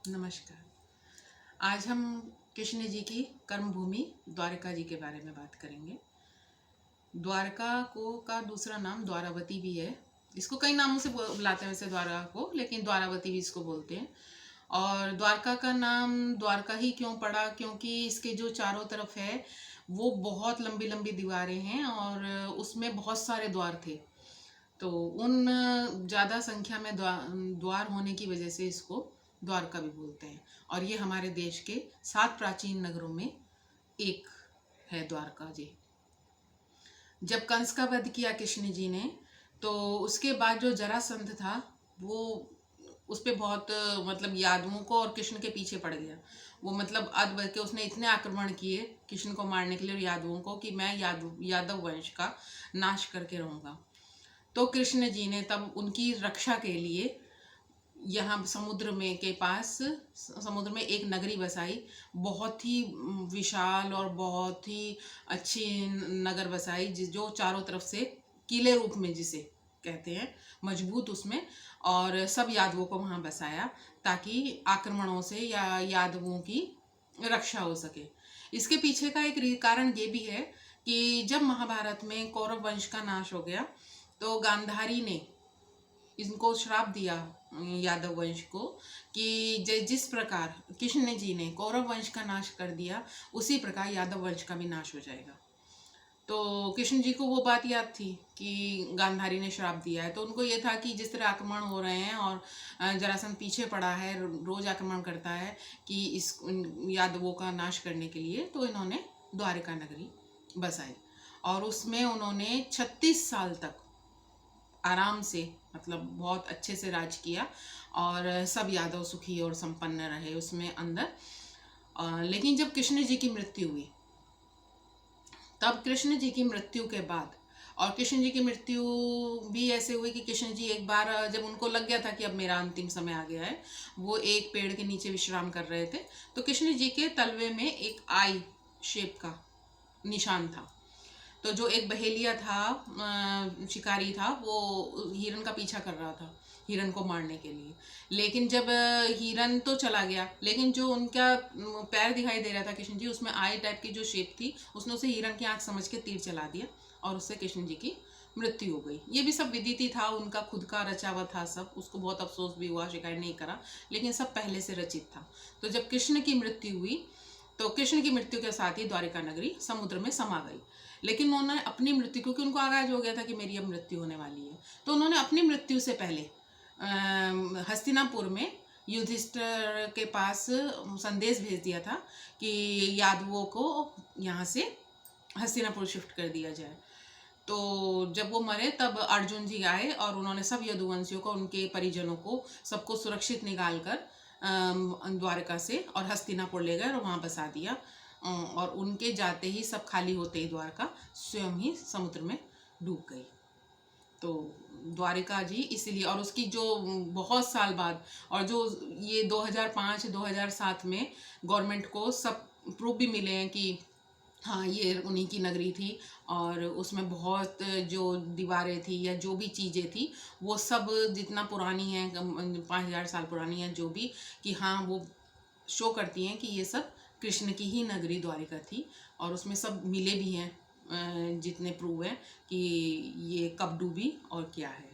नमस्कार। आज हम कृष्ण जी की कर्मभूमि द्वारका जी के बारे में बात करेंगे। द्वारका को का दूसरा नाम द्वारावती भी है। इसको कई नामों से बुलाते हैं वैसे द्वारा को, लेकिन द्वारावती भी इसको बोलते हैं। और द्वारका का नाम द्वारका ही क्यों पड़ा, क्योंकि इसके जो चारों तरफ है वो बहुत लंबी लंबी दीवारें हैं और उसमें बहुत सारे द्वार थे। तो उन ज़्यादा संख्या में द्वार होने की वजह से इसको द्वारका भी बोलते हैं। और ये हमारे देश के 7 प्राचीन नगरों में एक है द्वारका जी। जब कंस का वध किया कृष्ण जी ने, तो उसके बाद जो जरासंध था वो उस पे बहुत मतलब यादवों को और कृष्ण के पीछे पड़ गया। वो मतलब अद बढ़ के उसने इतने आक्रमण किए कृष्ण को मारने के लिए और यादवों को कि मैं यादव वंश का नाश करके रहूंगा। तो कृष्ण जी ने तब उनकी रक्षा के लिए यहाँ समुद्र में के पास समुद्र में एक नगरी बसाई। बहुत ही विशाल और बहुत ही अच्छी नगर बसाई, जो चारों तरफ से किले रूप में जिसे कहते हैं, मजबूत उसमें। और सब यादवों को वहाँ बसाया ताकि आक्रमणों से या यादवों की रक्षा हो सके। इसके पीछे का एक कारण ये भी है कि जब महाभारत में कौरव वंश का नाश हो गया तो गांधारी ने इनको श्राप दिया यादव वंश को कि जिस प्रकार कृष्ण जी ने कौरव वंश का नाश कर दिया, उसी प्रकार यादव वंश का भी नाश हो जाएगा। तो कृष्ण जी को वो बात याद थी कि गांधारी ने श्राप दिया है। तो उनको ये था कि जिस तरह आक्रमण हो रहे हैं और जरासंध पीछे पड़ा है, रोज आक्रमण करता है कि इस यादवों का नाश करने के लिए, तो इन्होंने द्वारिका नगरी बसाई। और उसमें उन्होंने 36 साल तक आराम से, मतलब बहुत अच्छे से राज किया और सब यादव सुखी और संपन्न रहे उसमें अंदर। लेकिन जब कृष्ण जी की मृत्यु हुई, तब कृष्ण जी की मृत्यु के बाद, और कृष्ण जी की मृत्यु भी ऐसे हुई कि कृष्ण जी एक बार जब उनको लग गया था कि अब मेरा अंतिम समय आ गया है, वो एक पेड़ के नीचे विश्राम कर रहे थे। तो कृष्ण जी के तलवे में एक आई शेप का निशान था। तो जो एक बहेलिया था, शिकारी था, वो हिरन का पीछा कर रहा था हिरन को मारने के लिए। लेकिन जब हिरन तो चला गया, लेकिन जो उनका पैर दिखाई दे रहा था कृष्ण जी, उसमें आई टाइप की जो शेप थी, उसने उसे हिरन की आंख समझ के तीर चला दिया और उससे कृष्ण जी की मृत्यु हो गई। ये भी सब विदित था, उनका खुद का रचा हुआ था सब। उसको बहुत अफसोस भी हुआ, शिकायत नहीं करा, लेकिन सब पहले से रचित था। तो जब कृष्ण की मृत्यु हुई, तो कृष्ण की मृत्यु के साथ ही द्वारिका नगरी समुद्र में समा गई। लेकिन उन्होंने अपनी मृत्यु, क्योंकि उनको आगाज हो गया था कि मेरी अब मृत्यु होने वाली है, तो उन्होंने अपनी मृत्यु से पहले हस्तिनापुर में युधिष्ठिर के पास संदेश भेज दिया था कि यादवों को यहाँ से हस्तिनापुर शिफ्ट कर दिया जाए। तो जब वो मरे तब अर्जुन जी आए और उन्होंने सब यदुवंशियों को, उनके परिजनों को, सबको सुरक्षित निकाल कर द्वारका से और हस्तिनापुर ले गए और वहाँ बसा दिया। और उनके जाते ही, सब खाली होते ही, द्वारका स्वयं ही समुद्र में डूब गई। तो द्वारिका जी इसलिए, और उसकी जो बहुत साल बाद, और जो ये 2005-2007 में गवर्नमेंट को सब प्रूफ भी मिले हैं कि हाँ ये उन्हीं की नगरी थी। और उसमें बहुत जो दीवारें थी या जो भी चीज़ें थी, वो सब जितना पुरानी है, 5000 साल पुरानी है जो भी, कि हाँ वो शो करती हैं कि ये सब कृष्ण की ही नगरी द्वारिका थी। और उसमें सब मिले भी हैं जितने प्रूव हैं कि ये कब डूबी और क्या है।